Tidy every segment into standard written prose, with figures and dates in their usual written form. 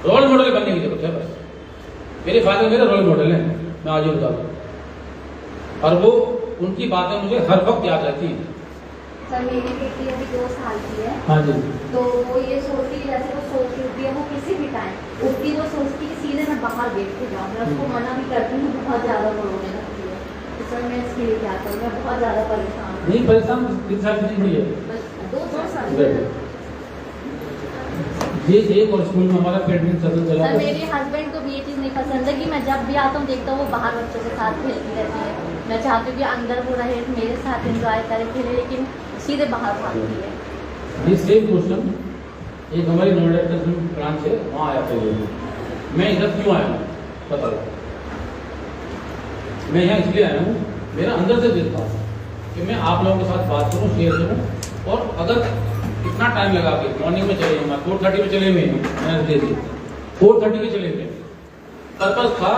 Role model बनने की जरूरत है बस। मेरे फादर मेरे रोल मॉडल हैं, मैं आज ही बता दूं, और वो उनकी बातें मुझे हर वक्त याद रहती हैं। सर मेरी बेटी अभी 2 साल की है। हाँ जी। तो वो ये सोचती है, जैसे वो सोच रही है, वो किसी भी टाइम उठती वो सोचती है कि सीधे मैं बाहर बैठ के जाऊँ। मैं उसको मना भी करती हूँ, बहुत ज़्यादा वो रोने लगती है। तो सर मैं इसके लिए क्या करूँ? मैं बहुत ज़्यादा परेशान हूँ। नहीं परेशान, 3 साल की नहीं है बस 2 साल। ये एक और स्कूल में हमारा पेंटिंग चल चला। सर मेरे हस्बैंड को भी ये चीज़ नहीं पसंद है कि मैं जब भी आता हूँ देखता हूँ वो बाहर बच्चों के साथ खेलती रहती है। मैं चाहती हूँ कि अंदर वो रहे, मेरे साथ एंजॉय करे, खेले, लेकिन सीधे बाहर भागती है। ये सेम क्वेश्चन एक हमारी नोएडा ब्रांच है, वहाँ आया था। मैं इधर क्यों आया हूँ पता है? मैं यहाँ इसलिए आया हूँ, मेरा अंदर से दिल था कि मैं आप लोगों के साथ बात करूँ, शेयर करूँ। और अगर इतना टाइम लगा के मॉर्निंग में चले हुए, 4:30 में चले हुए, मैंने दे दी 4:30 में चले हुए, पर्पज था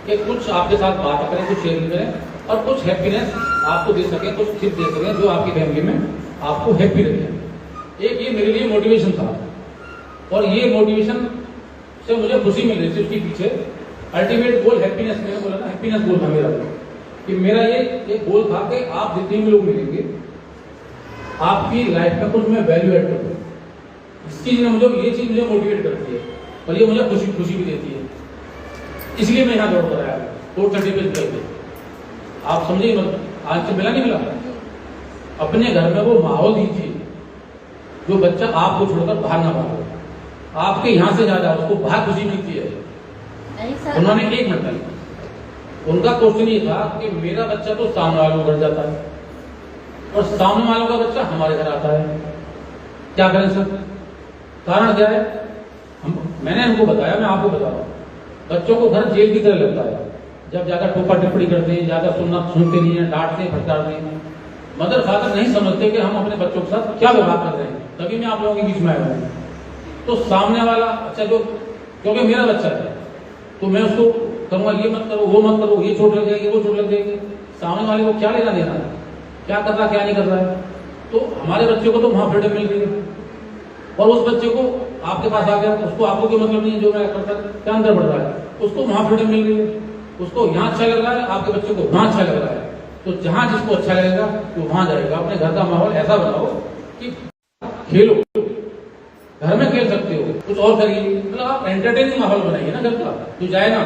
कि कुछ आपके साथ बात करें, कुछ शेयर करें और कुछ हैप्पीनेस आपको दे सकें, कुछ टिप दे सकें जो आपकी फैमिली में आपको हैप्पी रखे। एक ये मेरे लिए मोटिवेशन था, और ये मोटिवेशन से मुझे खुशी मिल रही थी। उसके पीछे अल्टीमेट गोल हैप्पीनेस, मैंने बोला ना हैप्पीनेस गोल था मेरा, कि मेरा ये गोल था कि आप जितने भी लोग मिलेंगे आपकी लाइफ में कुछ मैं वैल्यू ऐड करूँ। इस चीज ने मुझे, ये चीज मुझे मोटिवेट करती है और ये मुझे खुशी भी देती है। इसलिए मैं यहाँ दौड़ कर आया 4:30 पे निकल के। आप समझिए, मतलब आज से मिला नहीं मिला, अपने घर में वो माहौल दीजिए जो बच्चा आपको छोड़कर बाहर ना भागे। आपके यहाँ से ज्यादा उसको बाहर खुशी मिलती है। उन्होंने एक मिनट, उनका क्वेश्चन ये था कि मेरा बच्चा तो सामने वालों को घर जाता है और सामने वालों का बच्चा हमारे घर आता है, क्या करें सर? कारण क्या है? मैंने उनको बताया, मैं आपको बता रहा हूँ, बच्चों को घर जेल की तरह लगता है। जब ज्यादा टोपा टिप्पणी करते हैं, ज्यादा सुनते नहीं है, डांटते हैं, फटकारते हैं। मदर फादर नहीं समझते कि हम अपने बच्चों के साथ क्या व्यवहार कर रहे हैं। तभी मैं आप लोगों के बीच में आया हूँ। तो सामने वाला अच्छा, जो क्योंकि मेरा बच्चा है तो मैं उसको कहूँगा ये मत करो, वो मत करो, ये चोट लग जाएगी, वो चोट लग जाएगी। सामने वाले को क्या लेना देना है, क्या कर रहा क्या नहीं कर रहा है? तो हमारे बच्चे को तो वहां फ्रीडम मिल गई, और उस बच्चे को आपके पास आ गया, उसको आपको कोई मतलब नहीं है, जो मैं करता क्या अंदर बढ़ रहा है, उसको वहां फ्रीडम मिल गई। उसको यहाँ अच्छा लग रहा है, आपके बच्चे को वहां अच्छा लग रहा है। तो जहां जिसको अच्छा लगेगा वो वहां जाएगा। अपने घर का माहौल ऐसा बनाओ कि खेलो, घर में खेल सकते हो, कुछ और करिए, मतलब आप एंटरटेनिंग माहौल बनाइए ना घर का। तो जाए ना,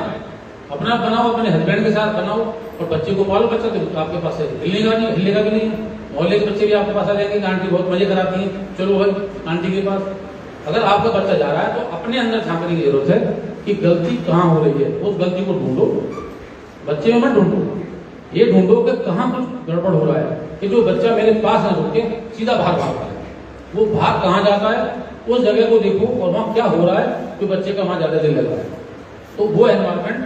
अपना बनाओ, अपने हस्बैंड के साथ बनाओ और बच्चे को पालो। बच्चा तो आपके पास से हिलेगा भी नहीं। मोहल्ले के बच्चे भी आपके पास आ जाएंगे, आंटी बहुत मजे कराती हैं, चलो भाई आंटी के पास। अगर आपका बच्चा जा रहा है तो अपने अंदर झांकने की जरूरत है कि गलती कहाँ हो रही है, उस गलती को ढूंढो। बच्चे में मत ढूंढो, ये ढूंढो कि कहाँ कुछ गड़बड़ हो रहा है, कि जो बच्चा मेरे पास ना रुक के सीधा बाहर भागता है, वो बाहर कहाँ जाता है, उस जगह को देखो और वहां क्या हो रहा है जो बच्चे का वहां ज्यादा दिल लगा है। तो वो एनवायरमेंट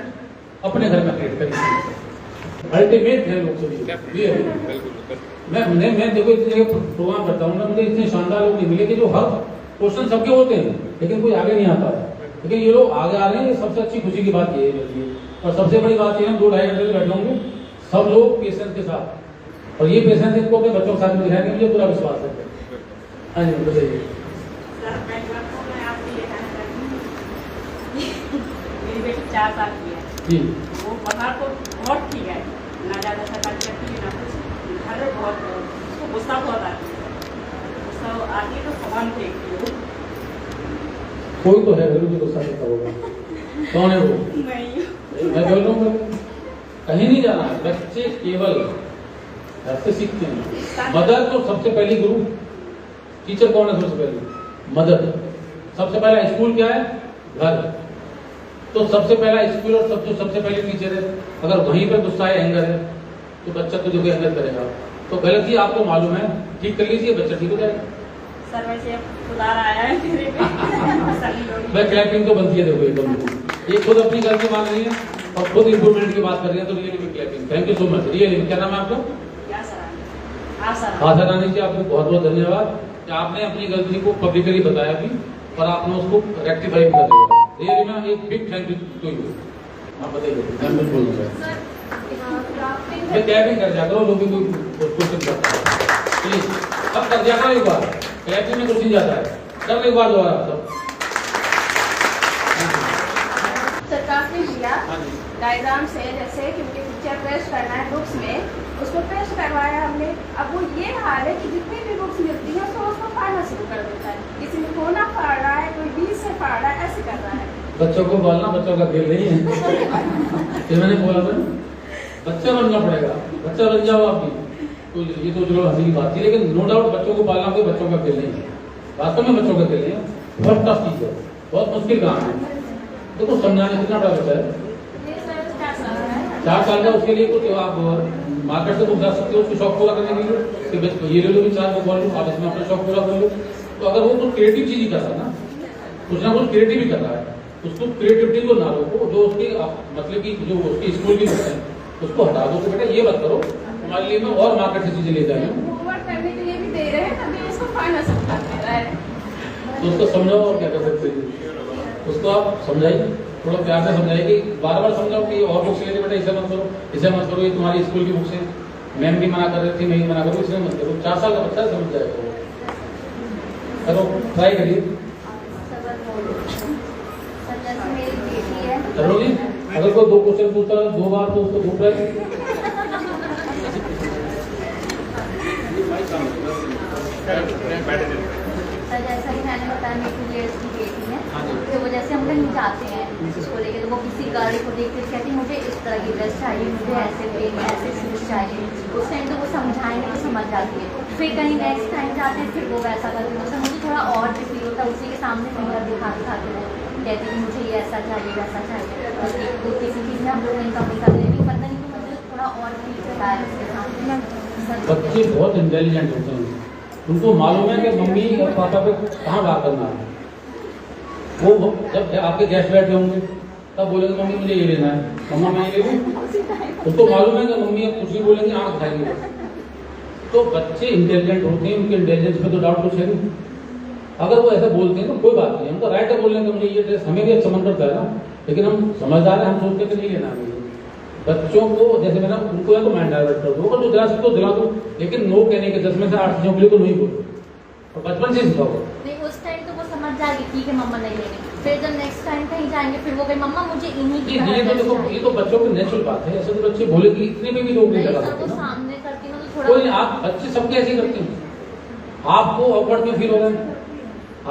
अपने घर में क्रिएट करिए। अल्टीमेट है लोग सभी ये है। मैं देखो इतनी जगह प्रोग्राम करता हूँ, मुझे इतने शानदार लोग नहीं मिले कि जो हर क्वेश्चन सबके होते हैं लेकिन कोई आगे नहीं आता है। लेकिन ये लोग आगे आ रहे हैं, सबसे अच्छी खुशी की बात ये है। और सबसे बड़ी बात ये है, 2-2.5 घंटे बैठे होंगे सब लोग पेशेंस के साथ, और ये पेशेंस इनको अपने बच्चों के साथ में दिखाएंगे, मुझे पूरा विश्वास है। हाँ जी बताइए। मेरी बेटी 4 साल की है जी। वो बाहर तो बहुत ठीक है, ना ज्यादा शैतानी करती है ना कुछ। घर में बहुत उसको गुस्सा बहुत आती है, गुस्सा आती है तो सामान फेंकती है। कोई तो है जो गुस्सा करता होगा, कौन है वो? नहीं, मैं बोल रहा हूँ कहीं नहीं जाना है, बच्चे केवल घर से सीखते हैं। मदर तो सबसे पहली गुरु, टीचर कौन है सबसे पहले? मदर। सबसे पहला स्कूल क्या है? घर। तो सबसे पहला स्कूल और सबसे पहले टीचर है। अगर वहीं पर गुस्सा है, एंगर है, तो बच्चा तो जो भी एंगर करेगा। तो गलती आपको मालूम है, ठीक कर लीजिए, बच्चा ठीक हो जाएगा। सर वैसे सुधार आया है मेरे पे। मैं क्लैपिंग तो बनती है, देखो एकदम ये खुद अपनी गलती मान रही है और खुद इम्प्रूवमेंट की बात कर रही है, तो really clapping. Thank you so much. Really क्या नाम है आपका? आशा रानी जी, आपको बहुत बहुत धन्यवाद कि आपने अपनी गलती को पब्लिकली बताया भी और आपने उसको रेक्टिफाई भी कर दिया। रियली मैं एक big thank you to you. आप बताइए, मैं कुछ बोल रहा मैं क्लैपिंग कर जाता हूँ, जो भी कोई क्वेश्चन करता है प्लीज अब कर दिया करो एक बार। क्लैपिंग में कुछ नहीं जाता है, कर एक बार दोबारा सब। डायग्राम्स है जैसे कि उनके पिक्चर पेस्ट करना है बुक्स में, उसको पेस्ट करवाया हमने। अब वो ये हाल है कि जितनी भी बुक्स मिलती है उसको फाड़ना शुरू कर देता है। किसी में कोना फाड़ रहा है, कोई बीच से फाड़ रहा है, ऐसे कर रहा है। बच्चों को बोलना बच्चों का खेल नहीं है। ये मैंने बोला था, बच्चा बनना पड़ेगा, बच्चा बन जाओ आप भी। तो ये तो चलो हंसी की बात थी, लेकिन नो डाउट बच्चों को पालना कोई बच्चों का खेल नहीं है। वास्तव में बच्चों का खेल नहीं है, बहुत टफ चीज है, बहुत मुश्किल काम है। देखो समझाने कितना बड़ा बच्चा है, 4 साल का, उसके लिए कुछ आप मार्केट से कुछ जा सकते हो उसको शौक पूरा करने के लिए कि बस ये ले लो भी 4 बुक लो, आप इसमें अपना शौक पूरा कर लो। तो अगर वो कुछ क्रिएटिव चीज ही कर रहा है ना, कुछ ना कुछ क्रिएटिव ही कर रहा है, उसको क्रिएटिविटी को ना रोको। जो उसकी मतलब की जो उसकी स्कूल की बुक्स है उसको हटा दो कि बेटा ये मत करो, हमारे लिए मैं और मार्केट से चीजें लेता हूँ। होमवर्क करने के लिए भी दे रहे हैं, तभी उसको फाड़ना शुरू कर दे रहा है। तो उसको समझाओ और क्या कर सकते हैं, उसको आप समझाइए, थोड़ा प्यार से समझाइए कि बार बार समझाओ कि और बुक्स लेते बेटा इसे मत करो, इसे मत करो, ये तुम्हारी स्कूल की बुक्स है, मैम भी मना कर रही थी, मैं ही मना करूँ, इसमें मत करो। 4 साल का बच्चा समझ जाएगा, करो, ट्राई करिए, जैसे मेरी बेटी है, करोगे। अगर कोई 2 क्वेश्चन पूछता है 2 बार तो उसको धूप रहे। सर जैसा कि मैंने बताया मेरी 2 years की बेटी है, तो वो जैसे हम कहीं जाते हैं उसको लेके, तो वो किसी गाड़ी को देख के कहती मुझे इस तरह की ड्रेस चाहिए, मुझे ऐसे पेन ऐसे शूज चाहिए। उस टाइम तो वो समझाएंगे तो समझ जाती है, फिर कहीं नेक्स्ट टाइम जाते हैं फिर वो वैसा करती है। तो मुझे थोड़ा और भी फील होता है, उसी के सामने फिंगर दिखा के वो कहती है मुझे ये ऐसा चाहिए वैसा चाहिए। तो किसी चीज़ में हम लोग नहीं कमी कर लेकिन पता नहीं तो मुझे थोड़ा और फील होता है उसके सामने। बच्चे बहुत इंटेलिजेंट होते हैं, उनको मालूम है कि मम्मी और पापा पे कहाँ बात करना है। वो जब आपके गेस्ट बैठे होंगे तब बोलेंगे मम्मी मुझे ये लेना है, मम्मा मैं ये ले लूँ। उसको मालूम है कि मम्मी अब कुछ भी बोलेंगे आँख दिखाएंगे। तो बच्चे इंटेलिजेंट होते हैं, उनके इंटेलिजेंस पे तो डाउट कुछ है नहीं। अगर वो ऐसा बोलते हैं तो कोई बात नहीं, हमको राइट है बोलने का मुझे ये ड्रेस, हमें भी अच्छा मन करता है ना, लेकिन हम समझदार हैं, हम सोचते हैं कि नहीं लेना है। बच्चों को जैसे मैंने उनको या तो माइंड डाइवर्ट कर दो, अगर जो दिला सकते हो दिला दो, लेकिन नो कहने के 10 में से 8 चीजों के लिए तो नहीं बोलो, और बचपन से सिखाओ। नहीं उस टाइम तो वो समझ जाएगी ठीक है मम्मा नहीं लेंगे, फिर जब नेक्स्ट टाइम कहीं जाएंगे फिर वो कहे मम्मा मुझे इन्हीं की ये तो देखो ये तो बच्चों की नेचुरल बात है, ऐसे तो बच्चे बोले कि इतने में भी लोग नहीं लगा सकते ना। सामने करती हूँ तो कोई थोड़ा आप बच्चे सबके ऐसे ही करते हैं, आपको ऑकवर्ड में फील हो रहा है,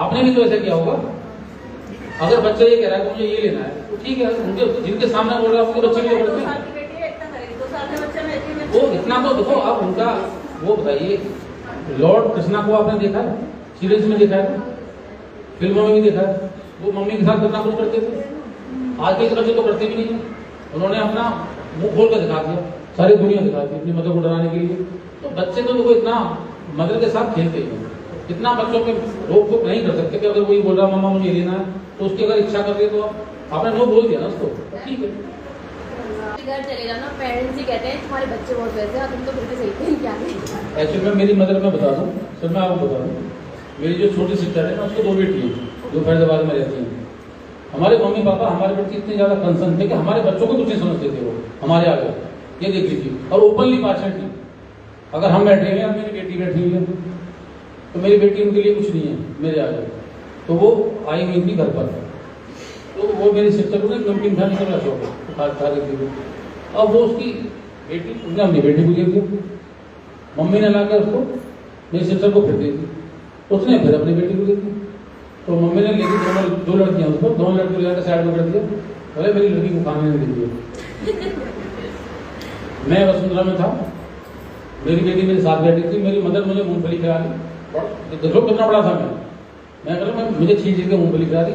आपने भी तो ऐसा किया होगा। अगर बच्चा ये कह रहा है कि मुझे ये लेना है तो ठीक है, उनके जिनके सामने बोल रहा है उसके बच्चे भी करते हैं। वो इतना तो देखो, अब उनका वो बताइए, लॉर्ड कृष्णा को आपने देखा है, सीरीज में देखा है, फिल्मों में भी देखा है, वो मम्मी के साथ कितना कुछ करते थे। आज के बच्चे तो करते भी नहीं है, उन्होंने अपना मुंह खोल कर दिखा दिया, सारी दुनिया दिखा दी अपनी मदर को डराने के लिए। तो बच्चे तो देखो इतना मदर के साथ खेलते ही हैं, इतना बच्चों पे रोक टोक नहीं कर सकते कि अगर वही बोल रहा मम्मा मुझे लेना है तो उसकी अगर इच्छा कर रही है तो आपने नो बोल दिया ना उसको, ठीक है। घर चले जाना, पेरेंट्स ही कहते हैं तुम्हारे बच्चे बहुत वैसे हैं, तुम तो बिल्कुल सही थे क्या। एक्चुअली मैं मेरी मदर में बता दूं, सर मैं आपको बता दूं, मेरी जो छोटी सिस्टर है ना उसको 2 बेटी हैं जो फैजाबाद में रहती हैं। हमारे मम्मी पापा हमारे प्रति इतने ज्यादा कंसर्न थे कि हमारे बच्चों को कुछ नहीं समझते थे, वो हमारे आगे ये देख लीजिए, और ओपनली पार्शल थी। अगर हम बैठे हुए हैं, मेरी बेटी बैठी हुई है, तो मेरी बेटी उनके लिए कुछ नहीं है मेरे आगे। तो वो आई हुई थी घर पर, तो वो मेरी सिस्टर को नमकीन खाने का शौक है, खा रही थी। अब वो उसकी बेटी, उसने अपनी बेटी को दे दिया, मम्मी ने लाकर उसको मेरी सिस्टर को फिर दे दी, उसने फिर अपनी बेटी को दे दी। तो मम्मी ने लेकर 2 लड़कियां उसको, 2 लड़कियों को लेकर साइड में कर दिया, बोले मेरी लड़की को खाने नहीं दीजिए। मैं वसुंधरा में था, मेरी बेटी मेरे साथ बैठी थी, मेरी मदर मुझे मूंगफली खिला दी, देखो कितना बड़ा था मैं कर मैं मुझे छीन के मूंगफली खिला दी,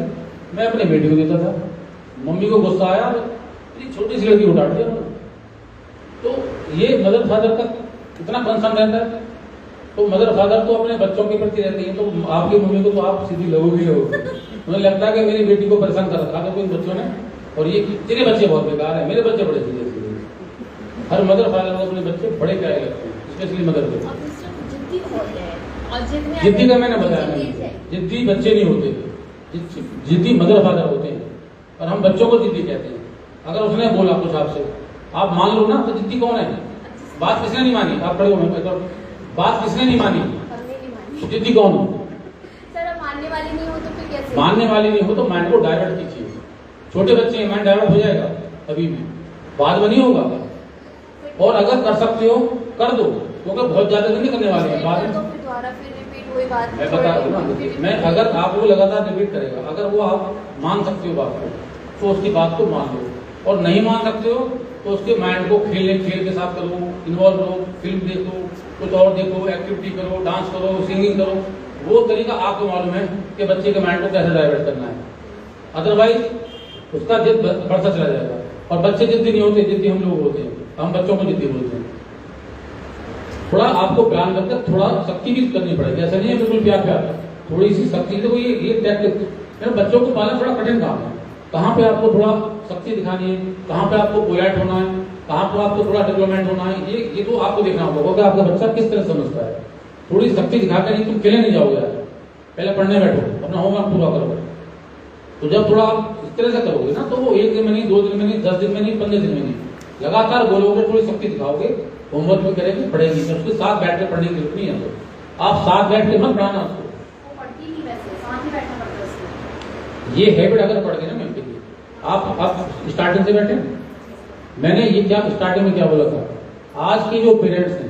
मैं अपनी बेटी को देता था। मम्मी को गुस्सा आया, मेरी छोटी सी लड़की उठा दिया। तो ये मदर फादर का इतना कंसर्न रहता है, तो मदर फादर तो अपने बच्चों के प्रति रहती है, तो आपकी मम्मी को तो आप सीधी लगोगी लगोगी। मुझे लगता है कि मेरी बेटी को परेशान कर रखा था कोई बच्चों ने, और ये तेरे बच्चे बहुत बेकार है, मेरे बच्चे बड़े सीधे सीधे। हर मदर फादर को अपने बच्चे बड़े प्यारे लगते हैं, स्पेशली मदर को। जिद्दी का मैंने बताया, जिद्दी बच्चे नहीं होते, जिद्दी मदर फादर होते हैं, और हम बच्चों को जिद्दी कहते हैं। अगर उसने बोला कुछ आपसे, आप मान लो ना, तो जिद्दी कौन है? बात किसने नहीं मानी? आप खड़े हो, बात किसने नहीं मानी? जिद्दी कौन हो? सर मानने वाली नहीं हो तो फिर कैसे? मानने वाली नहीं हो तो माइंड को डाइवर्ट कीजिए। छोटे बच्चे हैं, माइंड डाइवर्ट हो जाएगा अभी भी। बाद में नहीं होगा। और अगर कर सकते हो कर दो, क्योंकि बहुत ज्यादा नहीं करने वाले हैं बाद में। तो फिर दोबारा फिर रिपीट वही बात मैं बता रहा हूँ ना, मैं अगर आप वो लगातार रिपीट करेगा, अगर वो आप मान सकते हो बात को तो उसकी बात को मान लो, और नहीं मान सकते हो तो उसके माइंड को खेल के साथ करो, इन्वॉल्व करो, फिल्म देखो, कुछ और देखो, एक्टिविटी करो, डांस करो, सिंगिंग करो। वो तरीका आपको मालूम है कि बच्चे के माइंड को कैसे डाइवर्ट करना है। अदरवाइज उसका जिद बढ़ता चला जाएगा। और बच्चे जिद्दी नहीं होते, जिद्दी हम लोग होते हैं, हम बच्चों को जिद्दी बोलते हैं। थोड़ा आपको प्लान करके थोड़ा सख्ती भी करनी पड़ेगी, ऐसा नहीं है बिल्कुल प्यार, थोड़ी सी सख्ती। देखो ये टैक्टिक, बच्चों को पालना थोड़ा कठिन काम है। कहाँ पे आपको थोड़ा सख्ती दिखानी है, कहाँ पे आपको पोलाइट होना है, कहाँ पे आपको थोड़ा डेवलपमेंट होना है, ये तो आपको देखना होगा कि आपका बच्चा किस तरह समझता है। थोड़ी सख्ती दिखाकर नहीं तुम खेलने नहीं जाओगे यार, पहले पढ़ने बैठो, अपना होमवर्क पूरा करो। तो जब थोड़ा आप इस तरह से करोगे ना, तो वो 1 दिन में नहीं, 2 दिन में नहीं, 10 दिन में नहीं, 15 दिन में नहीं, लगातार बोलोगे, थोड़ी सख्ती दिखाओगे, होमवर्क भी करेगी, पढ़ेगी। तो उसके साथ बैठ कर पढ़ने की जरूरत नहीं है। तो आप साथ बैठ के मत पढ़ाना उसको, वो पढ़ती नहीं, वैसे साथ ही बैठना पड़ता है उसको। ये हैबिट अगर पड़ गई ना मैम के लिए, आप स्टार्टिंग से बैठे। मैंने ये क्या स्टार्टिंग में क्या बोला था, आज के जो पेरेंट्स हैं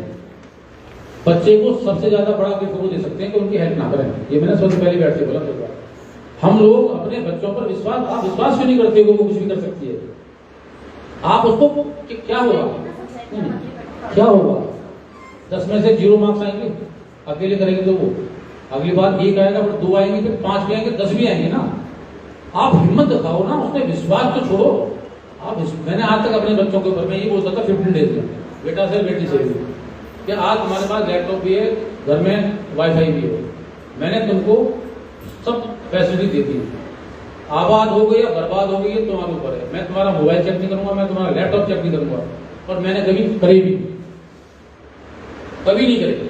बच्चे को सबसे ज्यादा बड़ा गिफ्ट वो दे सकते हैं कि उनकी हेल्प ना करें। ये मैंने सबसे पहले बैठ के बोला था। हम लोग अपने बच्चों पर विश्वास, आप विश्वास क्यों नहीं करते हो वो कुछ भी कर सकती है। आप उसको क्या होगा, क्या होगा, 10 में से 0 मार्क्स आएंगे, अकेले करेंगे तो वो अगली बार 1 आएगा, फिर 2 आएंगे, फिर 5 भी आएंगे, 10 भी आएंगे ना। आप हिम्मत दिखाओ ना, उसमें विश्वास तो छोड़ो। मैंने आज तक अपने बच्चों के ऊपर में ये बोलता था 15 डेज में, बेटा से बेटी से भी, कि आज हमारे पास लैपटॉप भी है, घर में वाईफाई भी है, मैंने तुमको सब फैसिलिटी दे दी। आबाद हो गई या बर्बाद हो गई है तुम्हारे ऊपर है। मैं तुम्हारा मोबाइल चेक नहीं करूंगा, मैं तुम्हारा लैपटॉप चेक नहीं करूंगा, और मैंने कभी करी भी कभी नहीं करी।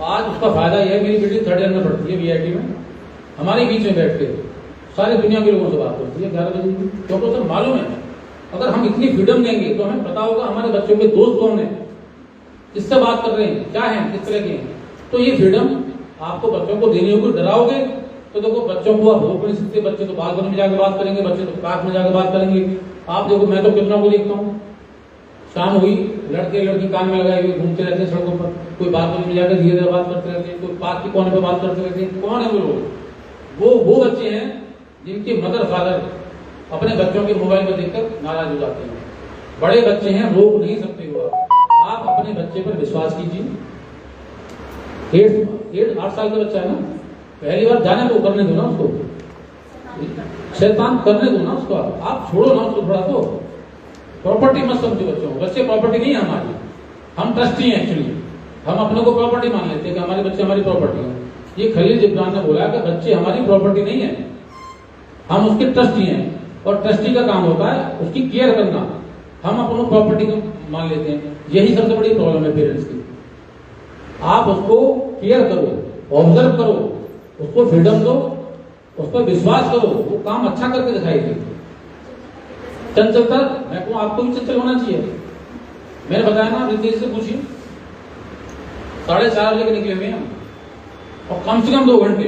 आज उसका फायदा यह है, मेरी बेटी 3rd ईयर में पढ़ती है VIT में, हमारे बीच में बैठ के सारी दुनिया के लोगों से बात करती है 11 बजे, क्योंकि उसे मालूम है अगर हम इतनी फ्रीडम देंगे तो हमें पता होगा हमारे बच्चों के दोस्त कौन है, किससे बात कर रहे हैं, क्या है, किस तरह के हैं। तो ये फ्रीडम आपको बच्चों को देनी होगी। डराओगे तो देखो बच्चों को आप रोक नहीं सकते, बच्चे तो बालकनी में जाकर बात करेंगे, बच्चे तो पार्क में जाकर बात करेंगे। आप देखो, मैं तो कितना को देखता हूँ, शाम हुई लड़के लड़की कान में लगाए हुए घूमते रहते हैं सड़कों पर, कोई बालकनी में जाकर धीरे धीरे बात करते रहते हैं, कोई पार्क के कोने पर बात करते रहते हैं। कौन है वो लोग? वो बच्चे हैं जिनके मदर फादर अपने बच्चों के मोबाइल पर देखकर नाराज हो जाते हैं। बड़े बच्चे हैं, रोक नहीं सकते हो आप अपने बच्चे पर विश्वास कीजिए। 8 साल का बच्चा है ना, पहली बार जाने को करने दो ना उसको, शैतान करने दो ना उसको, आप छोड़ो ना उसको थोड़ा। तो प्रॉपर्टी मत समझो बच्चों को, बच्चे प्रॉपर्टी नहीं है हमारी, हम ट्रस्टी हैं। एक्चुअली हम अपने को प्रॉपर्टी मान लेते हैं कि हमारे बच्चे हमारी प्रॉपर्टी है। ये खलील जिब्रान ने बोला कि बच्चे हमारी प्रॉपर्टी नहीं है, हम उसके ट्रस्टी हैं, और ट्रस्टी का काम होता है उसकी केयर करना। हम अपनी प्रॉपर्टी को मान लेते हैं, यही सबसे बड़ी प्रॉब्लम है पेरेंट्स की। आप उसको केयर करो, ऑब्जर्व करो, उसको फ्रीडम दो, उस पर विश्वास करो, वो काम अच्छा करके दिखाई दे। चंचलता, मैं कहूँ आपको भी चंचल होना चाहिए। मैंने बताया ना, रितेश से पूछिए, 4:30 बजे निकले हुए हैं और कम से कम 2 घंटे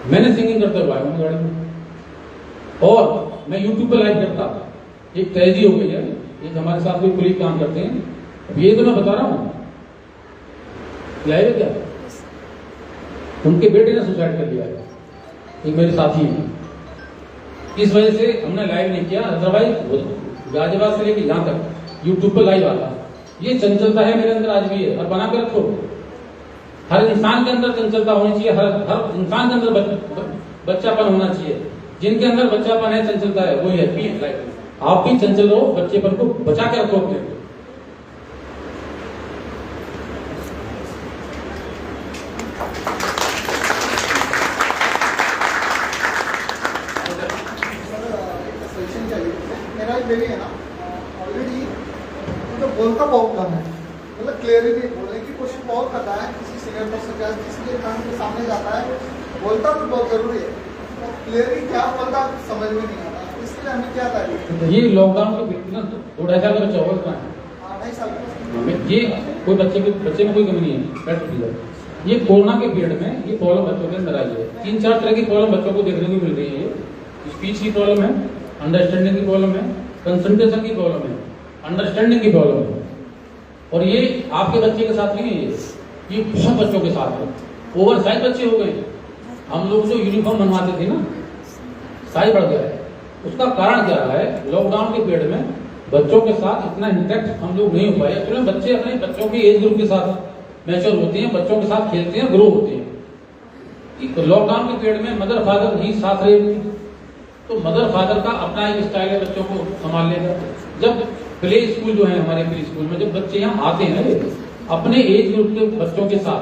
मैंने सिंगिंग करते हुए आया गाड़ी में, और मैं यूट्यूब पर लाइव करता। एक ट्रेजेडी हो गई है, एक हमारे साथ कोई कुलीग काम करते हैं, अब ये तो मैं बता रहा हूँ, लाइव है क्या, उनके बेटे ने सुसाइड कर लिया है, एक मेरे साथी हैं। इस वजह से हमने लाइव नहीं किया, अदरवाइज गाजियाबाद से लेकर यहाँ तक यूट्यूब पर लाइव आता। ये चंचलता है मेरे अंदर आज भी है, और बना के रखो। हर इंसान के अंदर चंचलता होनी चाहिए, हर इंसान के अंदर बच्चापन होना चाहिए। जिनके अंदर बच्चापन है, चंचलता है, वही हैप्पी है लाइफ में। आप भी चंचल रहो, बच्चेपन को बचा के रखो अपने। मेरा एक बेबी है ना, ऑलरेडी तो बोलता बहुत कम है, मतलब क्लियरली बोलने की कोशिश बहुत करता है। किसी सीनियर पर्सन या किसी के काम के सामने जाता है, बोलता तो बहुत जरूरी है, तो क्लियरली क्या बोलता समझ में नहीं आता। इसलिए हमें क्या करें, ये लॉकडाउन के बीच ना 2-2.5 साल का बच्चा होगा इतना है, 2.5 साल का, ये कोई बच्चे में कोई कमी नहीं है। ये कोरोना के पीरियड में ये प्रॉब्लम बच्चों के अंदर आई है। 3-4 तरह की प्रॉब्लम बच्चों को देखने को मिल रही है। स्पीच की प्रॉब्लम है, अंडरस्टैंडिंग की प्रॉब्लम है, कंसंट्रेशन की प्रॉब्लम है, अंडरस्टैंडिंग की प्रॉब्लम है। और ये आपके बच्चे के साथ नहीं है, ये बहुत बच्चों के साथ है। ओवर साइज बच्चे हो गए। हम लोग जो यूनिफॉर्म बनवाते थे ना, साइज बढ़ गया है। उसका कारण क्या रहा है? लॉकडाउन के पीरियड में बच्चों के साथ इतना इंटरेक्ट हम लोग नहीं हो पाए। एक्चुअली बच्चे अपने बच्चों के एज ग्रुप के साथ मैच्योर होते हैं, बच्चों के साथ खेलते हैं, ग्रो होते हैं। तो लॉकडाउन के पीरियड में मदर फादर ही साथ रहे, तो मदर फादर का अपना एक स्टाइल है बच्चों को संभालने का। जब प्ले स्कूल जो है हमारे प्री स्कूल में, जब बच्चे यहाँ आते हैं अपने एज ग्रुप के बच्चों के साथ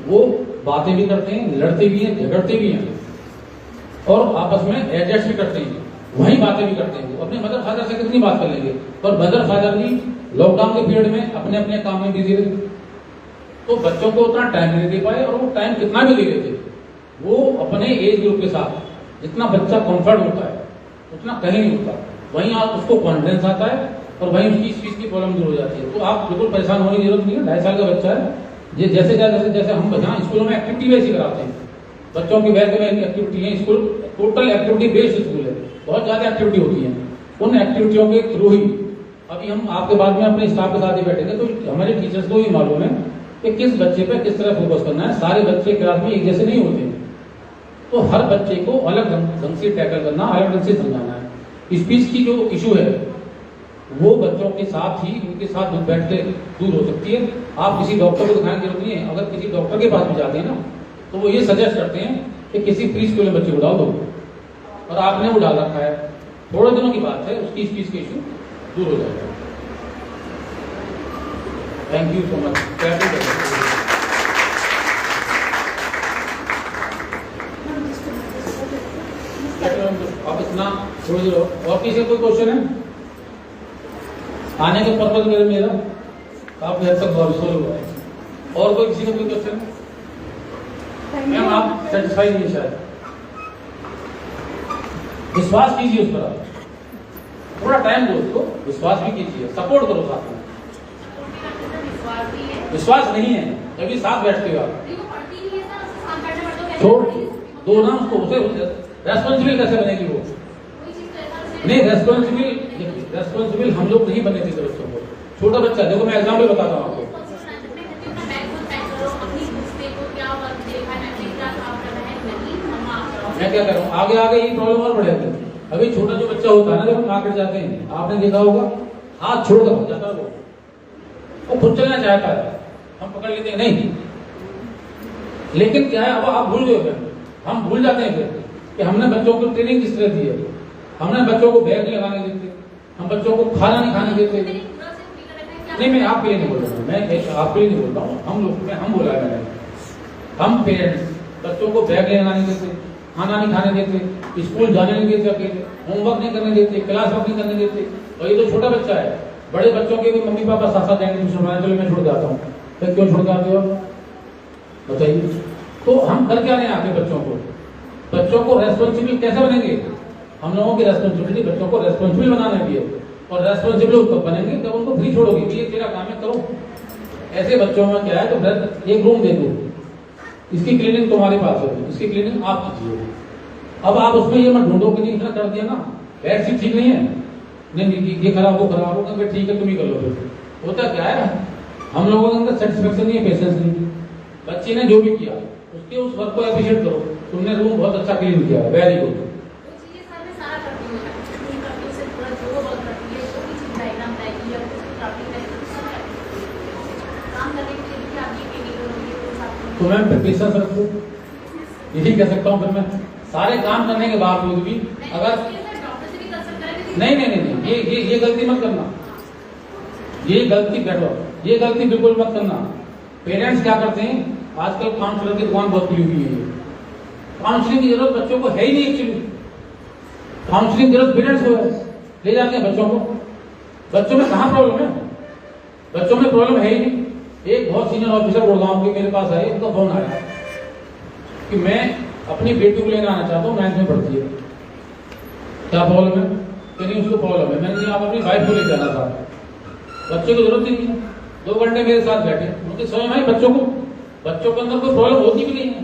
वो बातें भी करते हैं, लड़ते भी हैं, झगड़ते भी हैं और आपस में एडजस्ट भी करते हैं, वही बातें भी करते हैं। अपने मदर फादर से कितनी बात कर लेंगे? पर मदर फादर भी लॉकडाउन के पीरियड में अपने अपने काम में बिजी रहे, तो बच्चों को उतना टाइम नहीं दे पाए। और वो टाइम कितना भी दे देते, वो अपने एज ग्रुप के साथ जितना बच्चा कंफर्ट होता है उतना कहीं नहीं होता। वहीं आप उसको कॉन्फिडेंस आता है और वहीं उसकी स्पीच की प्रॉब्लम दूर हो जाती है। तो आप बिल्कुल परेशान होने की जरूरत नहीं है। 2.5 साल का बच्चा है, ये जैसे जैसे हम यहाँ स्कूलों में एक्टिविटी वैसी कराते हैं, बच्चों की वैसे में एक्टिविटी है। School total activity based school है, बहुत ज्यादा एक्टिविटी होती है। उन एक्टिविटियों के थ्रू ही अभी हम आपके बाद में अपने स्टाफ के साथ ही बैठेंगे, तो हमारे टीचर्स को ही मालूम है कि किस बच्चे पे किस तरह फोकस करना है। सारे बच्चे क्लास में एक जैसे नहीं होते हैं, तो हर बच्चे को अलग ढंग से टैकल करना, अलग ढंग से समझाना है। स्पीच की जो इशू है वो बच्चों के साथ ही उनके साथ बैठ के दूर हो सकती है। आप किसी डॉक्टर को दिखाने की जरूरत नहीं है। अगर किसी डॉक्टर के पास भी जाते हैं ना, तो वो ये सजेस्ट करते हैं कि किसी प्री स्कूल में बच्चे को डाल दो, और आपने वो डाल रखा है, थोड़े दिनों की बात है, उसकी स्पीच के इशू दूर हो जाएगा। Thank you so much. आप इतना छोड़ दो। और किसी कोई क्वेश्चन है? आने के पर्पज मेरा काफी हद तक सोल्व हुआ है। और कोई किसी का कोई क्वेश्चन? मैम आप सेटिस्फाई नहीं शायद? विश्वास कीजिए उस पर, आप थोड़ा टाइम दो उसको, विश्वास भी कीजिए, सपोर्ट करो साथ में। विश्वास नहीं है जब साथ बैठते हो आप, छोड़ दो ना उसको। उसे रेस्पॉन्सिबल कैसे बनेगी वो? नहीं, रेस्पॉन्सिबल हम लोग नहीं बने थे बच्चों को। छोटा बच्चा, देखो मैं एग्जाम्पल बताता हूँ आपको। मैं क्या कर रहा हूँ, आगे आगे ये प्रॉब्लम और बढ़ जाती है। अभी छोटा जो बच्चा होता है ना, जब हम मार्केट जाते हैं, आपने देखा होगा हाथ छोड़ कर जाता है वो खुद चलना चाहता है, हम पकड़ लेते हैं नहीं। लेकिन क्या है, अब आप भूल गए, हम भूल जाते हैं फिर कि हमने बच्चों को ट्रेनिंग किस तरह दी है। हमने बच्चों को बैग नहीं लगाने देते, हम बच्चों को खाना नहीं खाने देते। नहीं, मैं आपके लिए नहीं बोल रहा हूँ, मैं आपके लिए नहीं बोल रहा हूँ। हम लोग हम बोला है मैंने, हम पेरेंट्स बच्चों को बैग नहीं लगाने देते, खाना नहीं खाने देते, स्कूल जाने नहीं देते, अकेले होमवर्क नहीं करने देते, क्लास वर्क नहीं करने देते। और ये तो छोटा बच्चा है, बड़े बच्चों के भी मम्मी पापा साथ साथ जाएंगे ट्यूशन पढ़ाने, चलो मैं छोड़ जाता हूँ। फिर क्यों छोड़ जाते हो बताइए? तो हम कर क्या रहे हैं आगे बच्चों को? बच्चों को रेस्पॉन्सिबल कैसे बनेंगे? हम लोगों की रेस्पॉन्सिबिलिटी बच्चों को रेस्पॉन्सिबल बनाना भी है। और रेस्पॉन्सिबल कब बनेंगे? जब उनको फ्री छोड़ोगे कि ये तेरा काम है, करो। ऐसे बच्चों में क्या है, तो एक रूम दे दो, इसकी क्लीनिंग तुम्हारे पास है, इसकी क्लीनिंग आप कीजिए। अब आप उसमें ये मत ढूंढो कि नहीं इतना कर दिया ना, बेड शीट ठीक नहीं है, नहीं ये खराब हो खराब हो, ठीक है तुम ही कर लो। फिर होता क्या है, हम लोगों के अंदर सेटिस्फेक्शन नहीं है, पेशेंस नहीं। बच्चे ने जो भी किया उसके उस वर्क को अप्रिशिएट करो, तुमने रूम बहुत अच्छा क्लीन किया, वेरी गुड। तो मैं पेशेंस रखो, यही कह सकता हूँ। फिर मैं सारे काम करने के बावजूद भी अगर नहीं, ये गलती मत करना, ये गलती बैठो, ये गलती बिल्कुल मत करना। पेरेंट्स क्या करते हैं, आजकल काउंसलर की दुकान बहुत खुली हुई है। काउंसलिंग की जरूरत बच्चों को है ही नहीं। एक्चुअली काउंसलिंग की जरूरत पेरेंट्स को है, ले जाते हैं बच्चों को। बच्चों में कहाँ प्रॉब्लम है? बच्चों में प्रॉब्लम है ही नहीं। एक बहुत सीनियर ऑफिसर गुड़गांव के मेरे पास आए, उनका फोन आया कि मैं अपनी बेटी को लेने आना चाहता हूँ, 9th में पढ़ती है, क्या प्रॉब्लम है? नहीं उसको प्रॉब्लम है। मैंने कहा आप अपनी वाइफ को लेकर आना चाहते हैं, बच्चे को जरूरत ही नहीं है। 2 घंटे मेरे साथ बैठे, उनके समझ में बच्चों के अंदर कोई प्रॉब्लम होती भी नहीं है।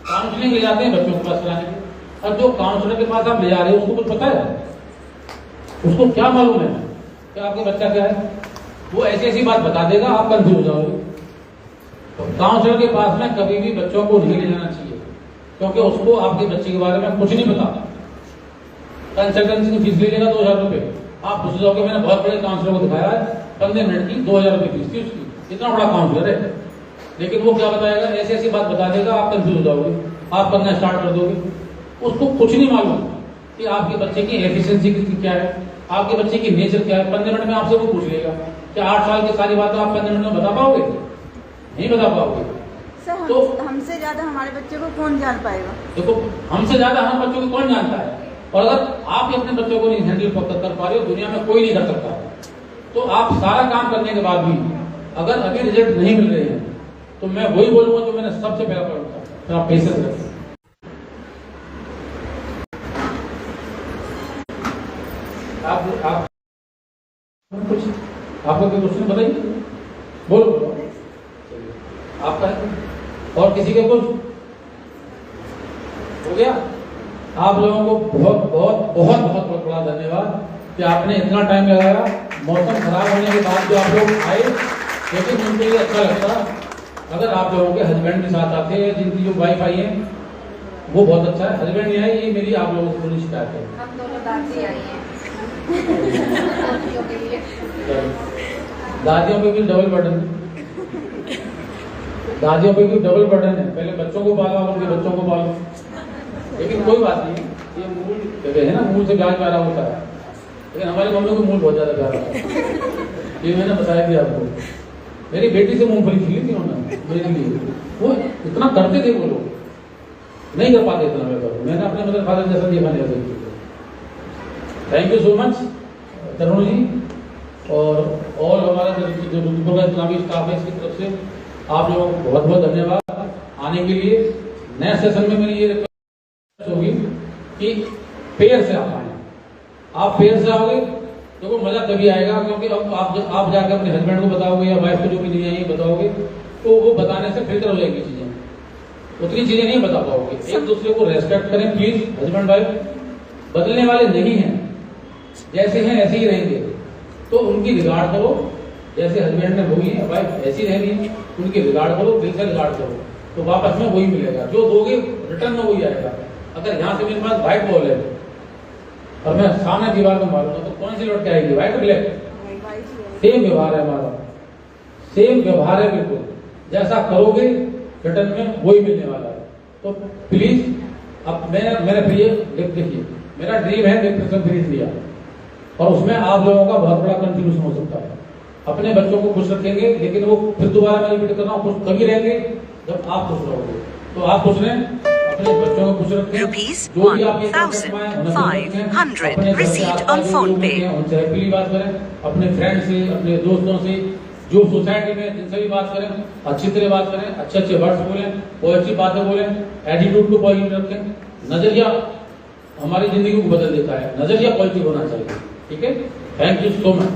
काउंसलिंग ले जाते हैं बच्चों के पास कराने के, और जो काउंसलर के पास आप ले जा रहे हो उसको कुछ पता है? उसको क्या मालूम है कि आपके बच्चा क्या है? वो ऐसी ऐसी बात बता देगा, आप कंफ्यूज हो जाओगे। तो काउंसलर के पास में कभी भी बच्चों को नहीं ले जाना चाहिए, क्योंकि उसको आपके बच्चे के बारे में कुछ नहीं पता। कंसल्टेंसी की फीस ले लेगा 2000 रुपये। आप पूछ जाओगे, मैंने बहुत बड़े काउंसलर को दिखाया है, 15 मिनट की 2000 रुपये फीस थी उसकी, इतना बड़ा काउंसलर है, लेकिन वो क्या बताएगा, ऐसी ऐसी बात बता देगा, आप कंफ्यूज हो जाओगे, आप करना स्टार्ट कर दोगे। उसको कुछ नहीं मालूम कि आपके बच्चे की एफिशिएंसी क्या है, आपके बच्चे की नेचर क्या है। 15 मिनट में आपसे वो पूछ लेगा कि 8 साल की सारी बातें आप 15 मिनट में बता पाओगे? नहीं बता पाओगे। सर तो हमसे ज्यादा हमारे बच्चे को कौन जान पाएगा? देखो, हमसे ज्यादा हमारे बच्चों को कौन जानता है, और अगर आप ही अपने बच्चों को नहीं हैंडल कर पा रहे हो, दुनिया में कोई नहीं कर सकता। तो आप सारा काम करने के बाद भी अगर अभी रिजल्ट नहीं मिल रहे हैं, तो मैं वही बोलूंगा जो मैंने सबसे पहला पढ़ा था, तो आप पेशेंस रखें। आप कुछ आपका कोई क्वेश्चन बताइए, बोलो। आपका है और किसी का कुछ हो गया? आप लोगों को बहुत बहुत बहुत बहुत बड़ा धन्यवाद कि आपने इतना टाइम लगाया। मौसम खराब होने के बाद जो आप लोग आए, लेकिन उनके लिए अच्छा लगता अगर आप लोगों के हस्बैंड के साथ आते हैं, जिनकी जो वाइफ आई है वो बहुत अच्छा है। हस्बैंड नहीं आए, ये मेरी आप लोगों से थोड़ी शिकायत है। हम दोनों दादी आई हैं दादियों पे भी डबल बर्डन, दादियों पे भी डबल बर्डन है। पहले बच्चों को पालो, उनके बच्चों को पालो, लेकिन कोई बात नहीं, ये मूल जगह है ना, मूल से प्यार प्यारा होता है। लेकिन हमारी मम्मी को मूल बहुत ज्यादा प्यारा होता है, ये मैंने बताया भी आपको। मेरी बेटी से मूंगफली खिली थी उन्होंने मेरे लिए, वो इतना करते थे, वो लोग नहीं कर पाते इतना। मैंने अपने मदर फादर जैसा देखा नहीं। Thank you so much Tarun ji, और हमारा जो रुद्रपुर का इस्लामी स्टाफ है, इसकी तरफ से आप लोगों को बहुत बहुत धन्यवाद आने के लिए। नए सेशन में मेरी ये रिक्वेस्ट होगी कि पेयर से आप आए। आप पेयर से आओगे तो वो मजा तभी आएगा, क्योंकि अब आप जाकर अपने हस्बैंड को बताओगे या वाइफ को जो भी नहीं आई बताओगे, तो वो बताने से फिल्टर हो जाएगी चीजें, उतनी चीजें नहीं बता पाओगे। एक दूसरे को रेस्पेक्ट करें प्लीज। हस्बैंड वाइफ बदलने वाले नहीं हैं, जैसे हैं ऐसे ही रहेंगे, तो उनकी रिगार्ड करो। जैसे हस्बैंड ने होगी, वाइफ ऐसी रहेगी, उनकी रिगार्ड करो, दिल से रिगार्ड करो, तो वापस में वही मिलेगा। जो दोगे रिटर्न में वही आएगा। अगर यहाँ से मेरे पास व्हाइट बॉल है और मैं सामने दीवार में मारूंगा, तो कौन सी लौट के आएगी, व्हाइट ब्लैक? सेम व्यवहार है हमारा, सेम व्यवहार है बिल्कुल। जैसा करोगे रिटर्न में वही मिलने वाला है। तो प्लीज, अब मेरा प्रिय देखिए, मेरा ड्रीम है डिप्रेशन फ्री इंडिया, और उसमें आप लोगों का बहुत बड़ा कंट्रीब्यूशन हो सकता है। अपने बच्चों को खुश रखेंगे, लेकिन वो फिर दोबारा मैं रिपीट कर रहा हूँ, खुश तभी रहेंगे जब आप खुश रहोगे। तो आप खुश रहें, अपने बच्चों को खुश रखें। जो भी आप 1,500 received on PhonePe। उनसे हैप्पीली बात करें, अपने फ्रेंड से, अपने दोस्तों से, जो सोसाइटी में जिनसे भी बात करें, अच्छी तरह बात करें, अच्छे अच्छे वर्ड्स बोलें, पॉजिटिव बातें बोलें, एटीट्यूड को पॉजिटिव रखें। नजरिया हमारी जिंदगी को बदल देता है, नजरिया पॉजिटिव होना चाहिए। ठीक है, थैंक यू सो मच।